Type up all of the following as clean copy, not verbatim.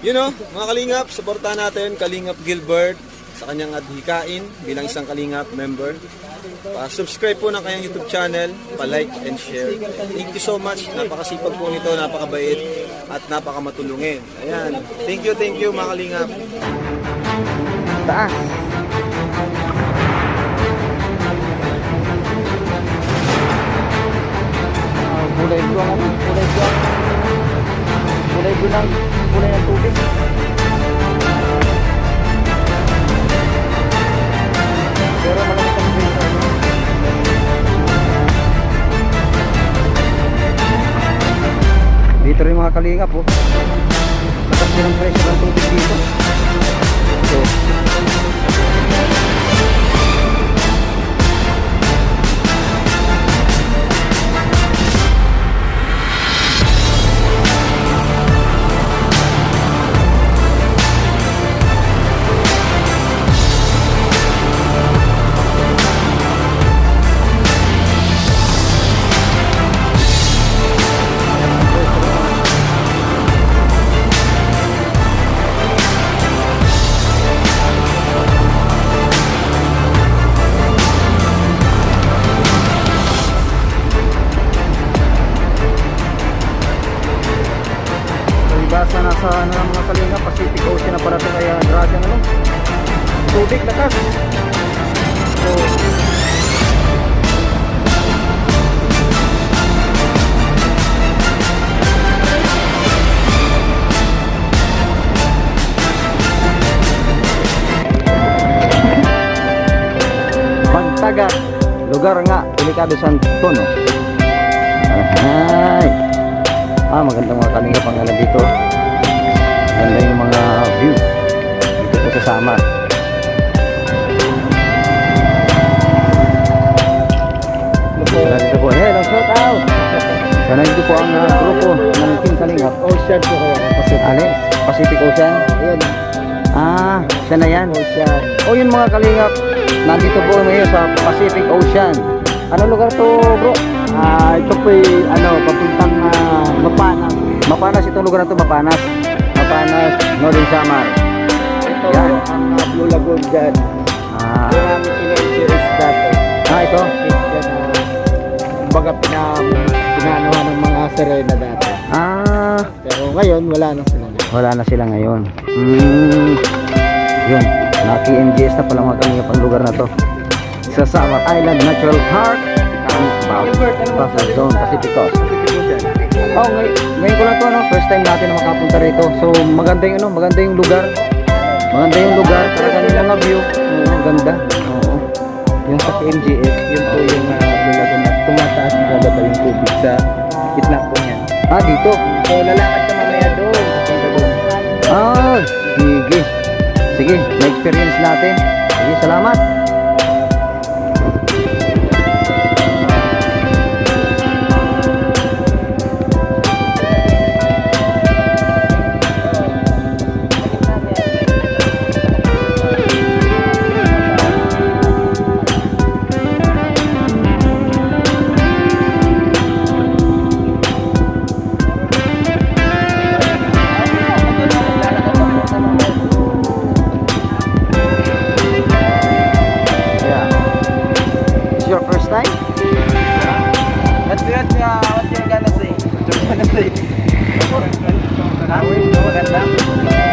You know, mga Kalingap, supportahan natin Kalingap Gilbert sa kanyang adhikain bilang isang Kalingap member. Subscribe po ng kanyang YouTube channel, pa-like and share. Thank you so much. Napakasipag po nito, napakabait at napakamatulungin. Ayan. Thank you mga Kalingap. Taas. Kulay ko ang kulay ng tubig. Pero malamit ang pressure. Dito rin mga Kalingap po. Lakas din ang pressure ng tubig dito. So, basa nasa ano ng mga Kalingap, Pacific Ocean na para ito, kaya grabe ang ano, tubig lakas. So Pagtagat, lugar nga delikado sa tono. Ay, magandang mga Kalingap ang alam dito. Maganda yung mga view dito po sa Samar. Sana dito po, hello, shout out. Sana dito po ang grupo ng Team Kalingap. Ocean po kaya. Alex, Pacific Ocean. Ayan. Siya na yan. Ocean. Yun mga Kalingap, nandito po ngayon sa Pacific Ocean. Anong lugar to, bro? Ito po papuntang Mapanas. Mapanas, itong lugar na to, Mapanas. Mapanas, Northern Samar. Ito Yan. ang Blue Lagoon dyan. Yung namin pinag-cheers dati. Ito. Kumbaga pinanawa ng mga sirena dati. Pero ngayon wala na sila. Wala na sila ngayon. Yun, naki-NGS na pala mga Kalingap ang lugar na to. Sa Samar Island Natural Park, Buffer Zone, Pacific Coast. Ngayon ko lang to, first time natin na makapunta rito. So maganda yung lugar. Maganda yung lugar, talaga nilang mga view. Ganda. Oo. Yung sa NGS, yun po yung lugar na tumataas na bababa yung tubig sa gitna po niya. Dito. So lalakad ka mamaya doon. Sige. Sige, na-experience natin. Sige, salamat.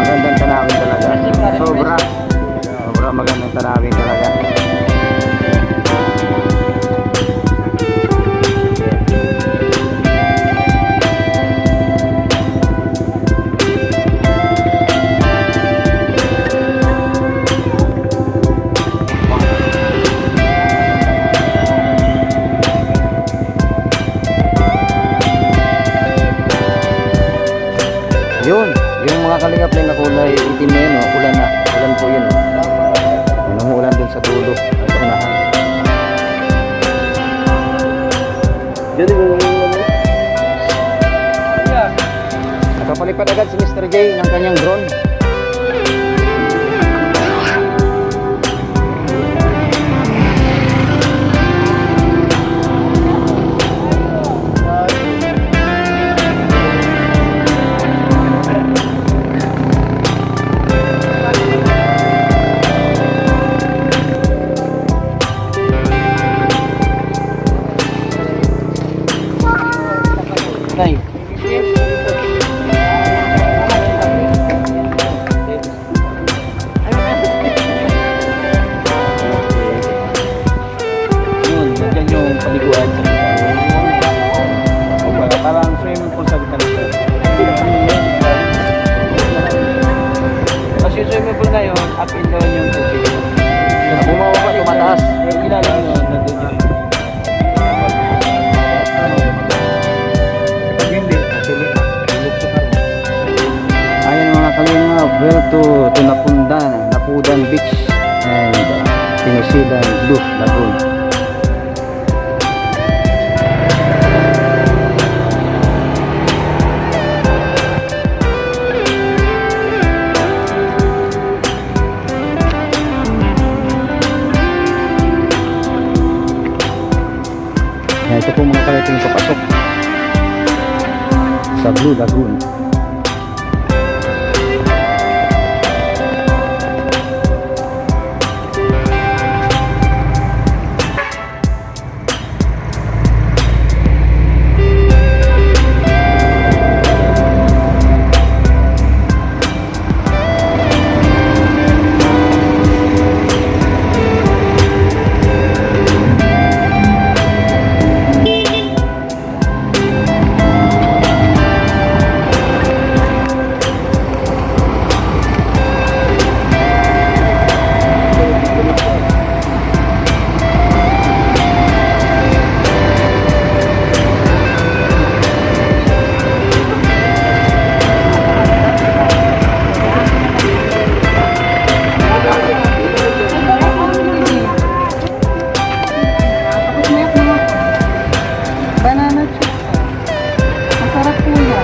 Magandang tanawin talaga. Sobra magandang tanawin talaga. Yun, yung mga Kalingap na kulay itim na yun, ulan po yun. Yun ang ulan dun sa dulo, sa unahan. Nakapalipad agad si Mr. J ng kanyang drone. to Napudan Beach and Pinasilan Blue Lagoon. Yan, ito po mga kalating papasok sa Blue Lagoon. Banana chips. Masarap po yan.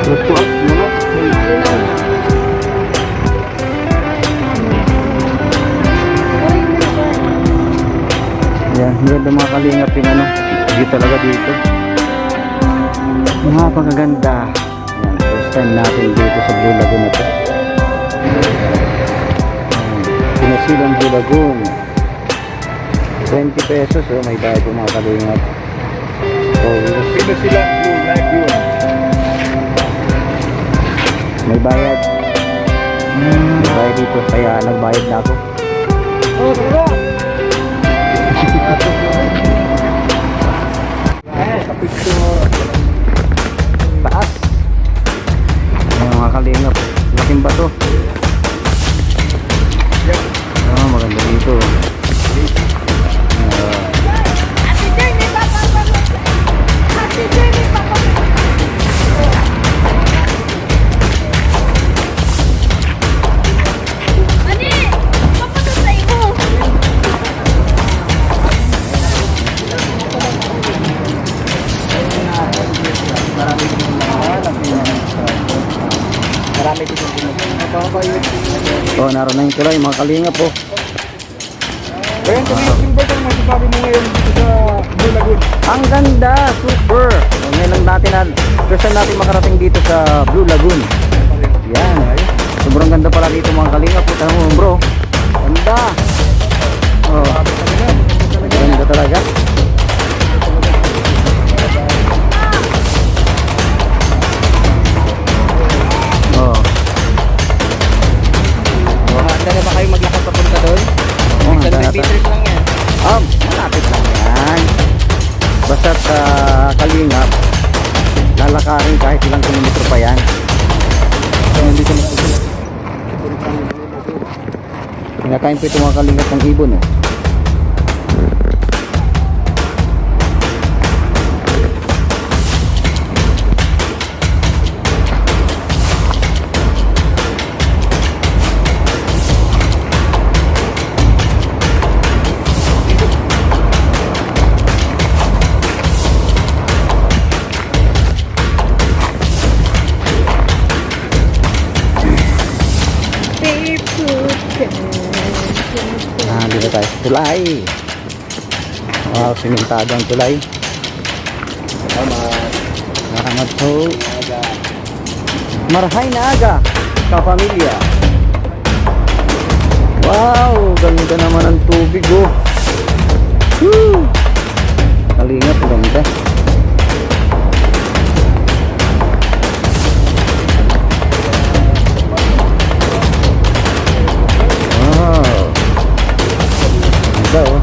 Yan, maganda mga kalingap yung ano, view talaga dito. Napakaganda. Yan, first time natin dito sa Blue Lagoon na to. Pinasilang Blue Lagoon. 20 pesos, oh, may bayad po mga kalingap. So, Pinasilang Blue Lagoon. may bayad. May bayad dito, kaya nagbayad na ako. Oh, bro! Sa picture. Taas. Ayan, mga kalingap, laking bato. Maganda dito. Marami din yung Oh, naroon na yung tulay, mga kalingap po. Ayan, yung bird, ang masasabi mo ngayon dito sa Blue Lagoon? Ang ganda, super. So, ngayon lang first time natin makarating dito sa Blue Lagoon. Yan. Sobrang ganda pala dito mga kalingap po. Tama mo bro. Ganda. Oh. Ganda talaga. Oh. Handa na ba kayo maglakad papunta doon? Oh, handa na tayo. lang yan. Malapit lang yan. Basta sa kalingap, lalakarin kahit ilang kilometro pa yan. Dito na po sila. Pinakain po ito mga kalingap ng ibon. Oh. Dito tayo sa tulay. Wow, simentado ang tulay. Salamat po. Marahay na aga, kapamilya. Wow, ganda naman ang tubig oh. Woo! Kalingap, ganda. Ganda oh.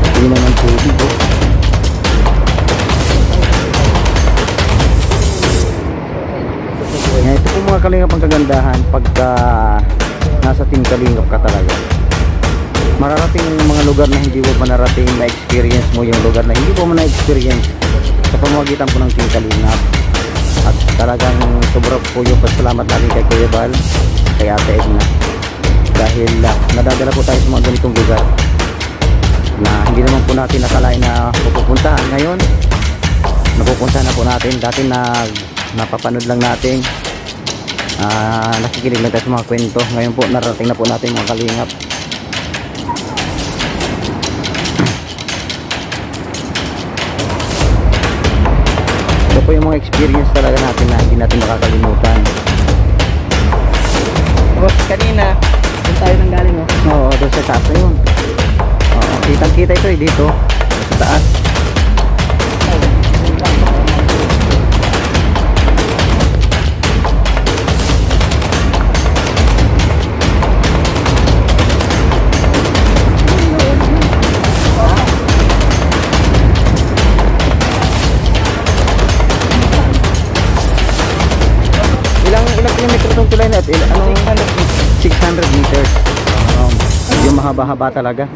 Hindi naman tubig oh. Yan, ito po mga kalingap ang kagandahan pagka nasa team kalingap ka talaga. mararating yung mga lugar na hindi mo pa narating, na-experience mo yung lugar na hindi mo na-experience sa pamamagitan po ng Team Kalingap. At talagang sobra po yung pasalamat natin kay Kuya Bal, kay Ate Edna, dahil nadadala po tayo sa mga ganitong lugar na hindi naman po natin nakalain na pupuntahan. Ngayon napupuntahan na po natin. Dati napapanood lang natin, nakikinig lang tayo sa mga kwento. Ngayon po narating na po natin mga Kalingap. Ito po yung mga experience talaga natin na hindi natin makakalimutan. Tapos kanina, doon tayo nang galing, oh. Oo, doon sa taas na yun. Oo, kitang kita ito eh, dito sa taas. Ilang kilometro itong tulay na ito? 600 meters. Yung mahaba-haba talaga.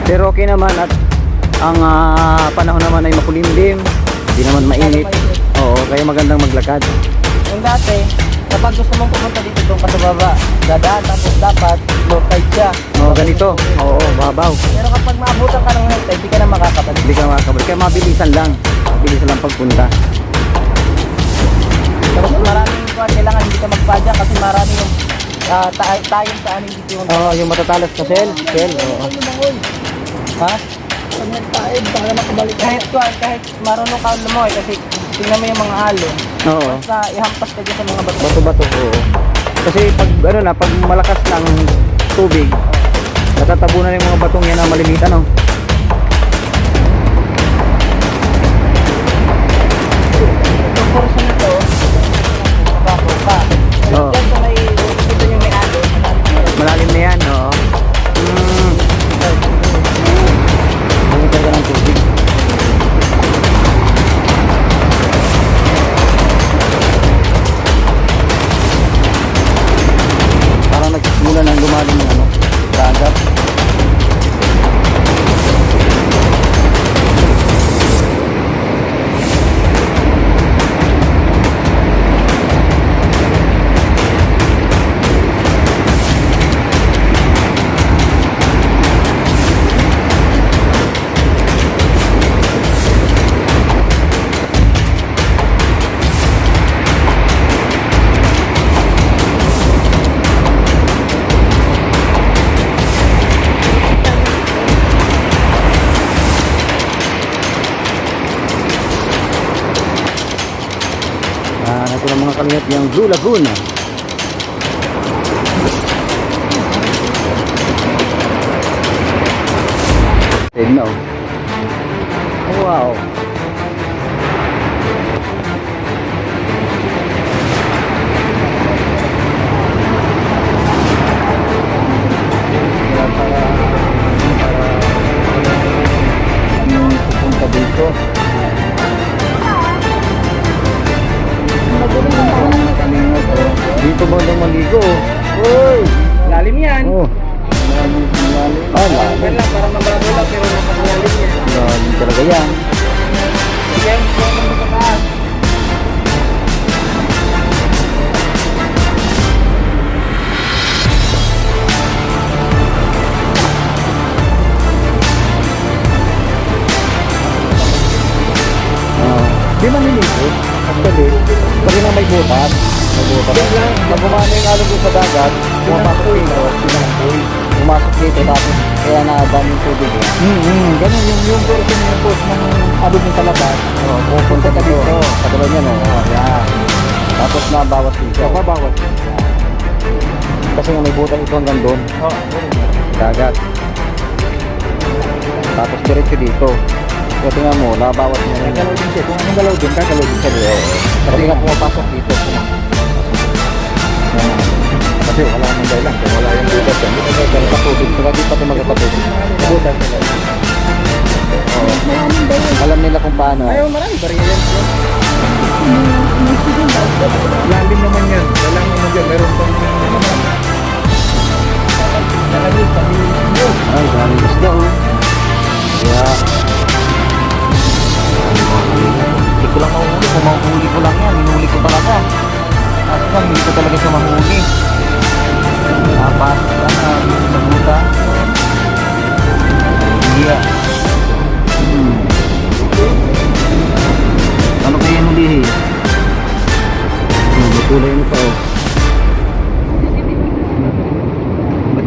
Pero okay naman at ang panahon naman ay makulimlim, hindi naman mainit. Oo, kaya magandang maglakad. Yung dati, kapag gusto mong pumunta dito doon ka sa baba, dadaan, tapos dapat low tide siya. Oo, ganito. Oo, babaw. Pero kapag maabutan ka ng high tide, di ka na makakabalik. Hindi ka makakabalik. Kaya mabilisan lang. Mabilisan lang pagpunta. Tapos maraming kailangan hindi ka magpadya kasi marami yung tayong sa aning dito yung Oo, yung matatalas na shell. Oo. ha? Pag nagtaid, baka makabalik. Kahit marunong ka lumoy kasi tingnan mo yung mga alon. Oo. Basta ihampas ka dyan sa mga bato. Bato-bato. Oo. Kasi pag pag malakas ng tubig, natatabunan yung mga batong yan na maliliit, ano? Yung portion na to, mabako pa. Pero Oo. dyan sa may, ito yung may alon, Malalim na yan, oo. Ano talaga ng tubig? Parang nagsimula ng lumalim ng dagat. Ito ng mga Kalingap yung Blue Lagoon. Tignan, oh. Wow. Pupunta dito. Dito mo lang maligo. Uy! lalim yan. Oh. Lalim. Yan lang, parang mabago lang pero napakalalim yan. Lalim talaga yan. Yan, yan ang sa taas. Di man niligo. Actually, pag na may butas. Yan lang. Pag umano yung alog sa dagat, pumasok dito, pinangkoy. Pumasok dito, tapos kaya nadami yung tubig eh. Ganun yung version yung post ng alog sa labas. Pupunta ka dito. Katulad yan, yan. Tapos nabawas dito. Mabawas dito. Kasi nga may butas ito hanggang doon. Dagat. Tapos diretso dito. Kaya tingnan mo, nabawas mo rin. Gagalaw din siya. Kung anong galaw din, gagalaw din siya. Kasi nga pumapasok dito. Kasi wala namang dahilan. Kung wala yung butas yan, hindi ka magkatubig. Saka di pa ito magkatubig. Butas nila. Alam nila kung paano. Ayaw, marami ba rin yan? Lalim naman yan. Lalim naman yan. Meron pang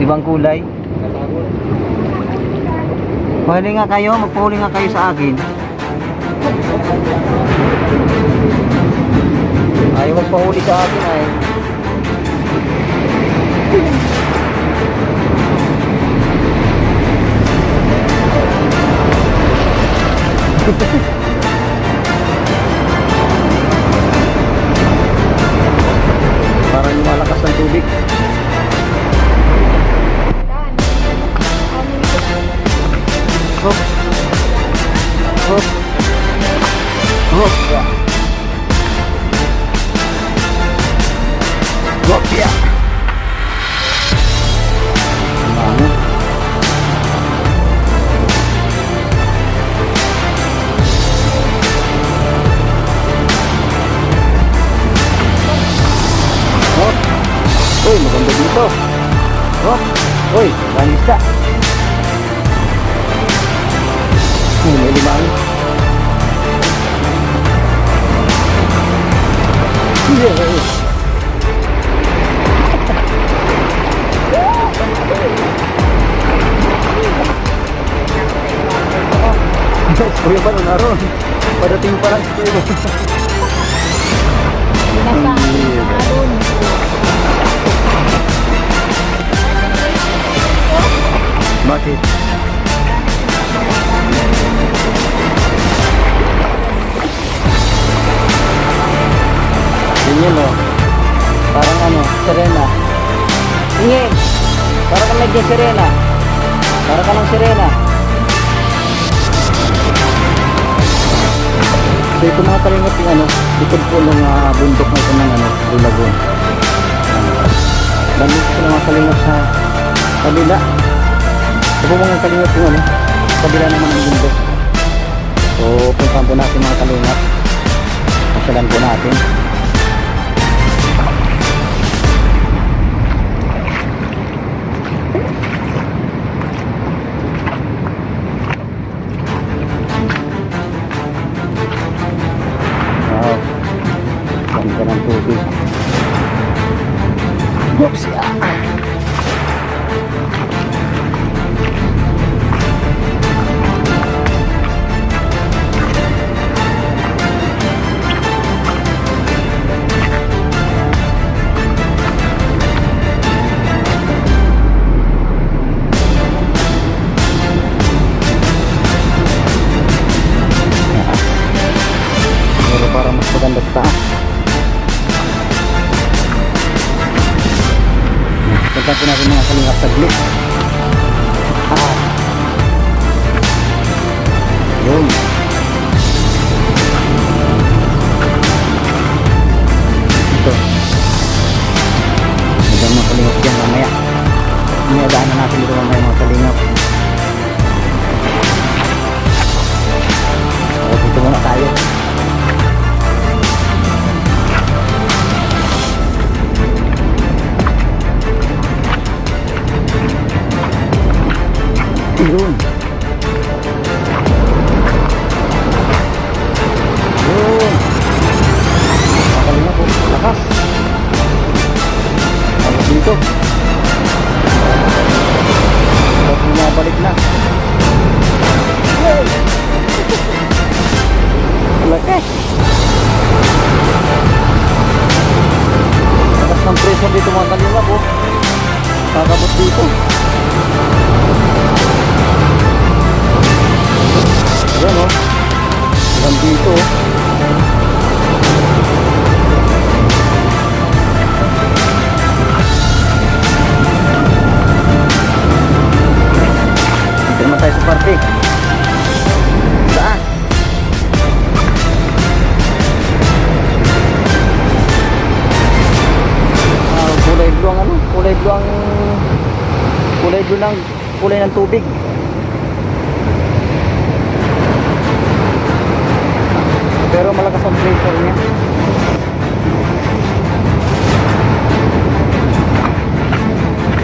Ibang kulay. Pahuli nga kayo, magpahuli nga kayo sa akin. Ayaw magpahuli sa akin ay. Parang lumalakas ng tubig. Hop. Hop. Hop. Hop ya. Mana? Hop. Uy, maganda dito. Hop. Uy, banista. May limang. Kuya ba naroon? Padating pa lang kuya ba? Bakit? Ganyan o. Parang ano, sirena. Ingin! Parang kang naging sirena. Parang ka ng sirena. So ito mga kalingap yung ano, likod po ng bundok na ito ng ano, Bulagon. Dami ko ng mga kalingap sa kabila. Ito po mga kalingap yung ano, kabila naman ng bundok. So puntahan po natin mga kalingap. Pasyalan po natin. Ganda ng tubig. Oops! Pero parang mas maganda sa taas. Punta po natin mga kalingap sa glit. Yun. Ito. Magandang mga kalingap dyan mamaya. Iniadaan na natin dito mamaya mga kalingap. Dito muna tayo. Yun. Yun. Makalina po. Lakas. Lakas dito. Tapos bumabalik na. Yun. Lakas. Lakas ng pressure dito mga kalina po. Kakabot dito. Ayan o. Hanggang dito o. Dito naman tayo sa party. Taas. Kulay blue ang ano? Kulay blue ang... Kulay blue ng... Kulay ng tubig. Pero malakas ang pressure niya.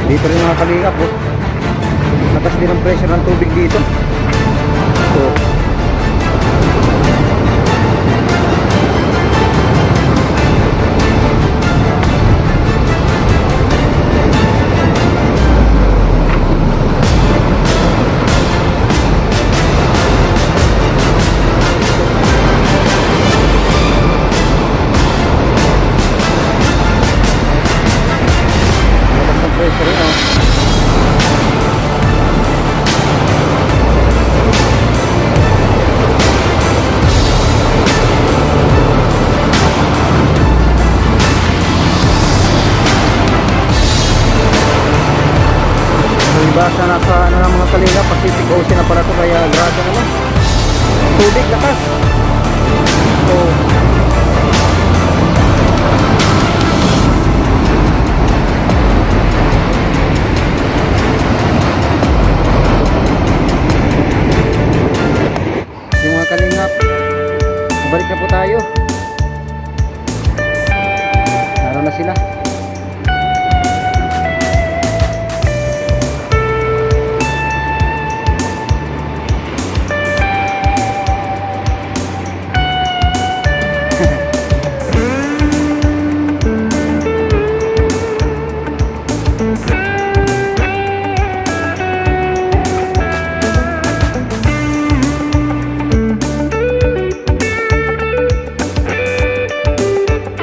Dito rin mga kalingap po. Lakas din ang pressure ng tubig dito. So, basa nasa ano ng mga kalinga, Pacific Ocean na pala to, kaya grabe naman. Tubig, lakas. So, yung mga kalingap, balik na po tayo. Naroon na sila.